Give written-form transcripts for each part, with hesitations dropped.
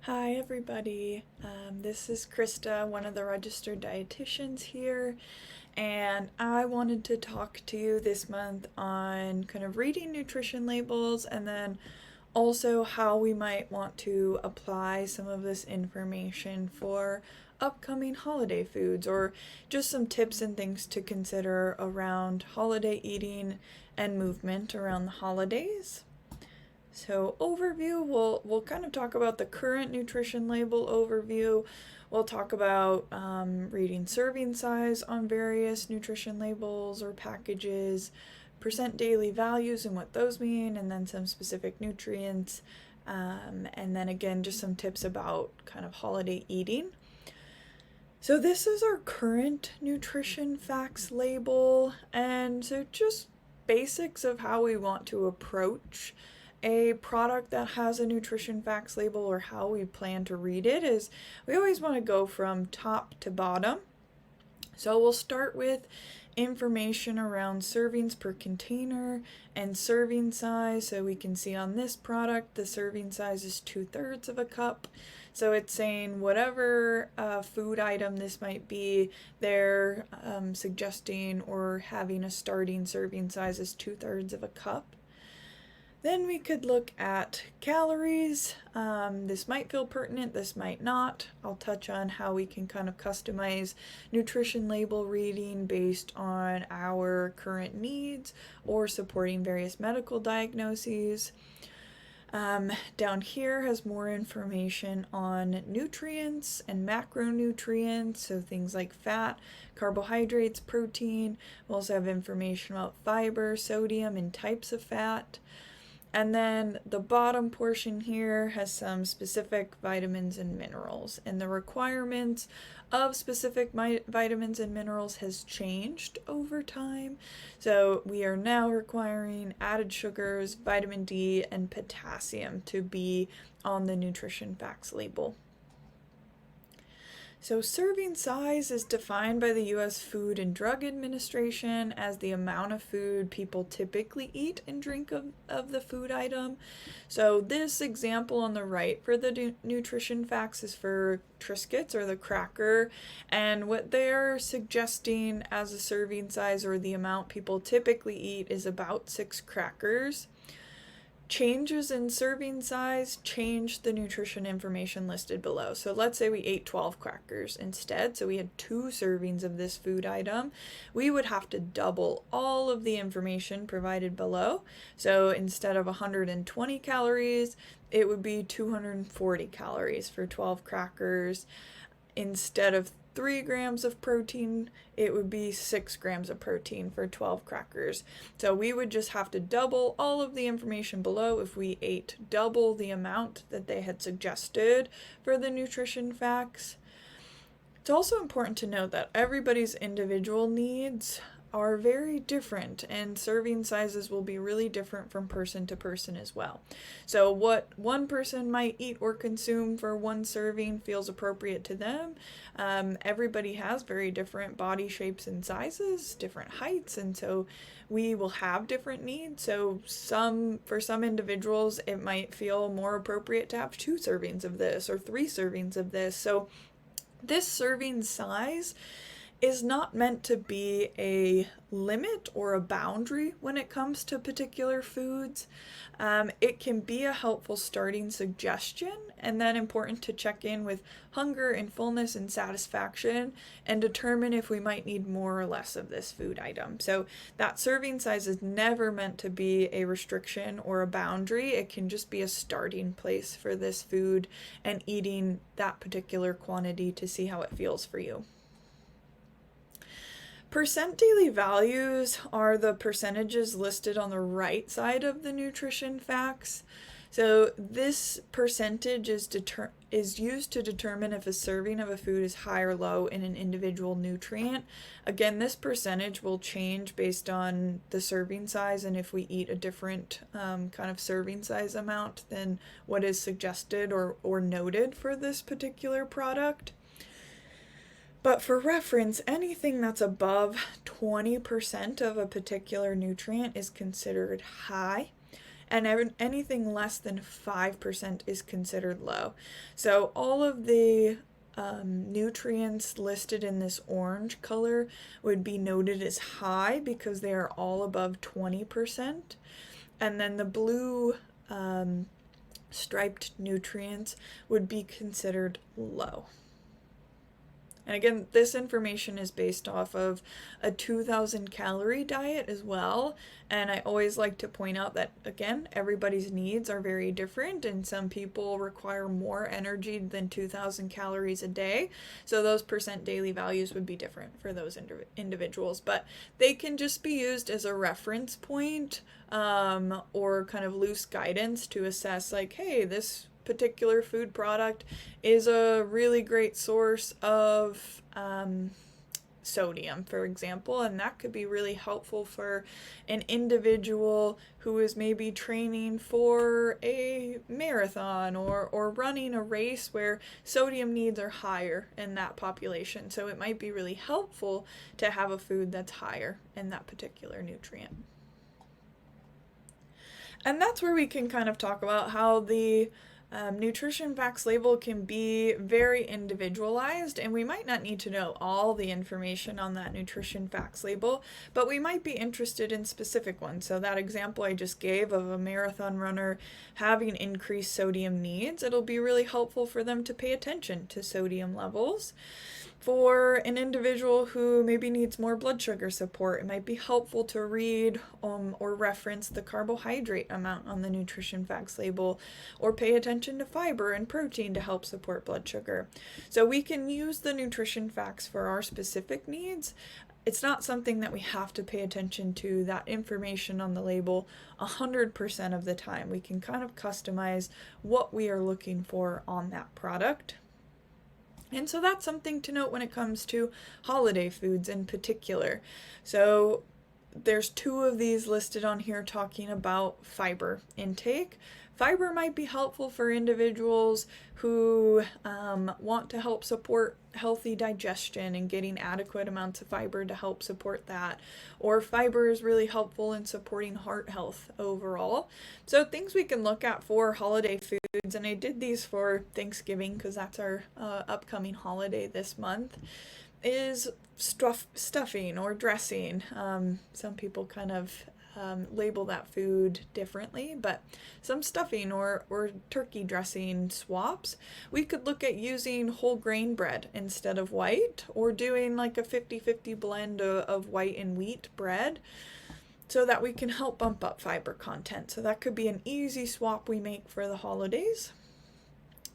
Hi everybody, this is Krista, one of the registered dietitians here, and I wanted to talk to you this month on kind of reading nutrition labels and then also how we might want to apply some of this information for upcoming holiday foods, or just some tips and things to consider around holiday eating and movement around the holidays. So overview, we'll kind of talk about the current nutrition label overview. We'll talk about reading serving size on various nutrition labels or packages, percent daily values and what those mean, and then some specific nutrients, and then again just some tips about kind of holiday eating. So this is our current nutrition facts label, and so just basics of how we want to approach a product that has a nutrition facts label, or how we plan to read it, is we always want to go from top to bottom. So we'll start with information around servings per container and serving size. So we can see on this product the serving size is 2/3 of a cup. So it's saying whatever food item this might be, they're suggesting or having a starting serving size is 2/3 of a cup. Then we could look at calories. This might feel pertinent, this might not. I'll touch on how we can kind of customize nutrition label reading based on our current needs or supporting various medical diagnoses. Down here has more information on nutrients and macronutrients, so things like fat, carbohydrates, protein. We also have information about fiber, sodium, and types of fat. And then the bottom portion here has some specific vitamins and minerals, and the requirements of specific vitamins and minerals has changed over time. So we are now requiring added sugars, vitamin D, and potassium to be on the nutrition facts label. So serving size is defined by the U.S. Food and Drug Administration as the amount of food people typically eat and drink of the food item. So this example on the right for the nutrition facts is for Triscuits, or the cracker, and what they're suggesting as a serving size, or the amount people typically eat, is about 6 crackers. Changes in serving size change the nutrition information listed below. So let's say we ate 12 crackers instead, so we had 2 servings of this food item. We would have to double all of the information provided below. So instead of 120 calories, it would be 240 calories for 12 crackers. Instead of 3 grams of protein, it would be 6 grams of protein for 12 crackers. So we would just have to double all of the information below if we ate double the amount that they had suggested for the nutrition facts. It's also important to note that everybody's individual needs are very different, and serving sizes will be really different from person to person as well. So what one person might eat or consume for one serving feels appropriate to them. Everybody has very different body shapes and sizes, different heights, and so we will have different needs. So for some individuals, it might feel more appropriate to have 2 servings of this or 3 servings of this. So this serving size is not meant to be a limit or a boundary when it comes to particular foods. It can be a helpful starting suggestion, and then important to check in with hunger and fullness and satisfaction and determine if we might need more or less of this food item. So that serving size is never meant to be a restriction or a boundary. It can just be a starting place for this food and eating that particular quantity to see how it feels for you. Percent daily values are the percentages listed on the right side of the nutrition facts. So this percentage is used to determine if a serving of a food is high or low in an individual nutrient. Again, this percentage will change based on the serving size and if we eat a different kind of serving size amount than what is suggested or noted for this particular product. But for reference, anything that's above 20% of a particular nutrient is considered high, and anything less than 5% is considered low. So all of the nutrients listed in this orange color would be noted as high because they are all above 20%. And then the blue striped nutrients would be considered low. And again, this information is based off of a 2,000 calorie diet as well. And I always like to point out that, again, everybody's needs are very different, and some people require more energy than 2,000 calories a day. So those percent daily values would be different for those individuals, but they can just be used as a reference point or kind of loose guidance to assess, like, hey, this particular food product is a really great source of sodium, for example, and that could be really helpful for an individual who is maybe training for a marathon or running a race where sodium needs are higher in that population. So it might be really helpful to have a food that's higher in that particular nutrient. And that's where we can kind of talk about how the nutrition facts label can be very individualized, and we might not need to know all the information on that nutrition facts label, but we might be interested in specific ones. So that example I just gave of a marathon runner having increased sodium needs, it'll be really helpful for them to pay attention to sodium levels. For an individual who maybe needs more blood sugar support, it might be helpful to read or reference the carbohydrate amount on the nutrition facts label, or pay attention to fiber and protein to help support blood sugar. So we can use the nutrition facts for our specific needs. It's not something that we have to pay attention to that information on the label 100% of the time. We can kind of customize what we are looking for on that product. And so that's something to note when it comes to holiday foods in particular. So there's 2 of these listed on here talking about fiber intake. Fiber might be helpful for individuals who want to help support healthy digestion and getting adequate amounts of fiber to help support that. Or fiber is really helpful in supporting heart health overall. So things we can look at for holiday foods, and I did these for Thanksgiving because that's our upcoming holiday this month, is stuffing or dressing. Some people kind of label that food differently, but some stuffing or turkey dressing swaps. We could look at using whole grain bread instead of white, or doing like a 50-50 blend of white and wheat bread, so that we can help bump up fiber content. So that could be an easy swap we make for the holidays.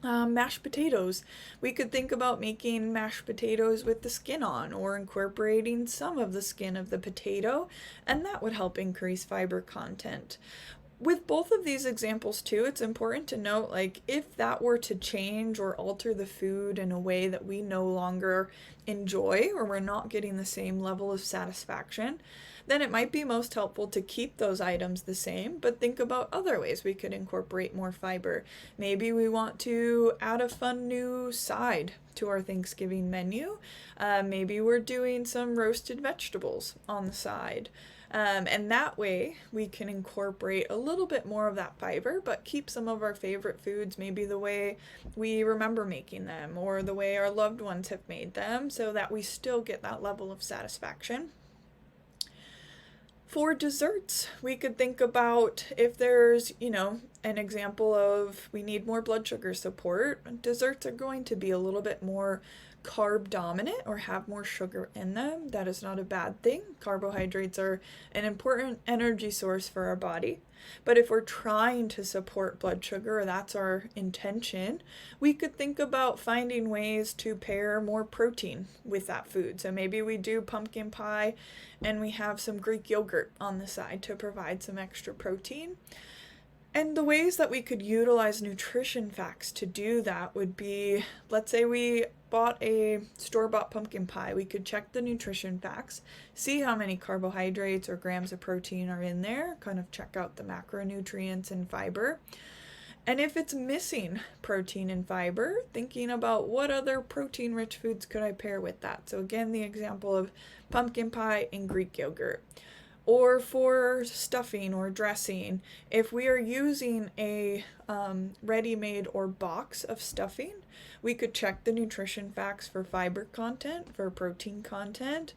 Mashed potatoes. We could think about making mashed potatoes with the skin on, or incorporating some of the skin of the potato, and that would help increase fiber content. With both of these examples too, it's important to note, like, if that were to change or alter the food in a way that we no longer enjoy, or we're not getting the same level of satisfaction, then it might be most helpful to keep those items the same, but think about other ways we could incorporate more fiber. Maybe we want to add a fun new side to our Thanksgiving menu. Maybe we're doing some roasted vegetables on the side. And that way we can incorporate a little bit more of that fiber, but keep some of our favorite foods, maybe the way we remember making them or the way our loved ones have made them, so that we still get that level of satisfaction. For desserts, we could think about if there's, an example of we need more blood sugar support. Desserts are going to be a little bit more carb dominant or have more sugar in them. That is not a bad thing. Carbohydrates are an important energy source for our body. But if we're trying to support blood sugar, or that's our intention, we could think about finding ways to pair more protein with that food. So maybe we do pumpkin pie and we have some Greek yogurt on the side to provide some extra protein. And the ways that we could utilize nutrition facts to do that would be, let's say we bought a store-bought pumpkin pie. We could check the nutrition facts, see how many carbohydrates or grams of protein are in there, kind of check out the macronutrients and fiber. And if it's missing protein and fiber, thinking about what other protein-rich foods could I pair with that. So again, the example of pumpkin pie and Greek yogurt. Or for stuffing or dressing, if we are using a ready-made or box of stuffing, we could check the nutrition facts for fiber content, for protein content,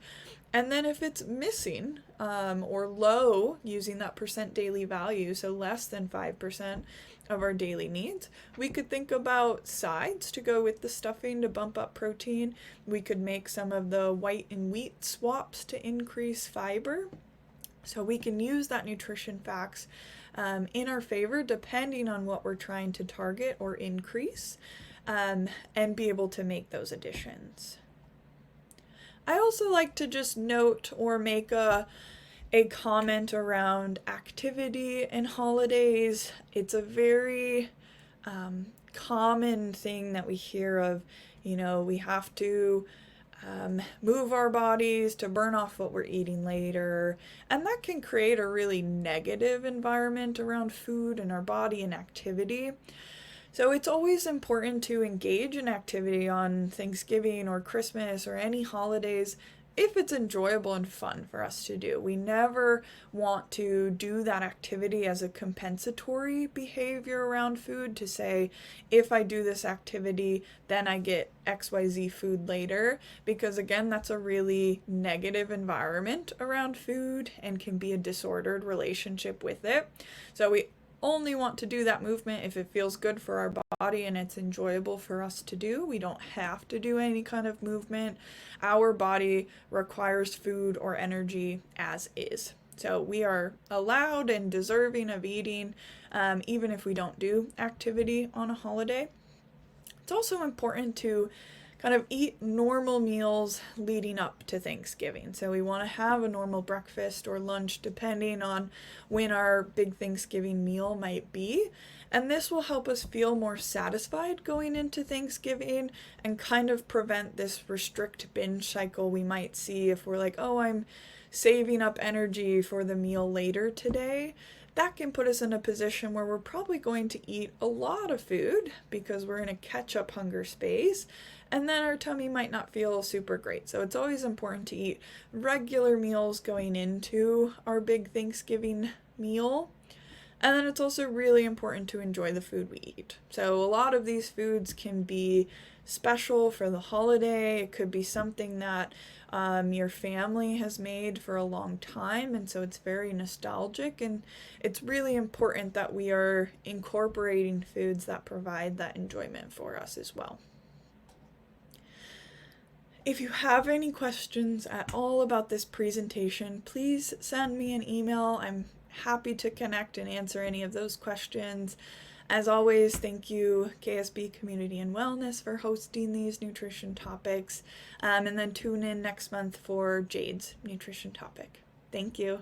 and then if it's missing or low, using that percent daily value, so less than 5% of our daily needs, we could think about sides to go with the stuffing to bump up protein. We could make some of the white and wheat swaps to increase fiber. So we can use that nutrition facts in our favor depending on what we're trying to target or increase, and be able to make those additions. I also like to just note or make a comment around activity and holidays. It's a very common thing that we hear of, we have to move our bodies to burn off what we're eating later. And that can create a really negative environment around food and our body and activity. So it's always important to engage in activity on Thanksgiving or Christmas or any holidays if it's enjoyable and fun for us to do. We never want to do that activity as a compensatory behavior around food to say, if I do this activity, then I get XYZ food later, because again, that's a really negative environment around food and can be a disordered relationship with it. So we only want to do that movement if it feels good for our body and it's enjoyable for us to do. We don't have to do any kind of movement. Our body requires food or energy as is. So we are allowed and deserving of eating, even if we don't do activity on a holiday. It's also important to kind of eat normal meals leading up to Thanksgiving. So we want to have a normal breakfast or lunch depending on when our big Thanksgiving meal might be. And this will help us feel more satisfied going into Thanksgiving and kind of prevent this restrict binge cycle we might see if we're like, oh, I'm saving up energy for the meal later today. That can put us in a position where we're probably going to eat a lot of food because we're in a catch-up hunger space, and then our tummy might not feel super great. So it's always important to eat regular meals going into our big Thanksgiving meal. And then it's also really important to enjoy the food we eat. So a lot of these foods can be special for the holiday. It could be something that your family has made for a long time, and so it's very nostalgic, and it's really important that we are incorporating foods that provide that enjoyment for us as well. If you have any questions at all about this presentation, please send me an email. I'm happy to connect and answer any of those questions. As always, thank you KSB Community and Wellness for hosting these nutrition topics, and then tune in next month for Jade's nutrition topic. Thank you.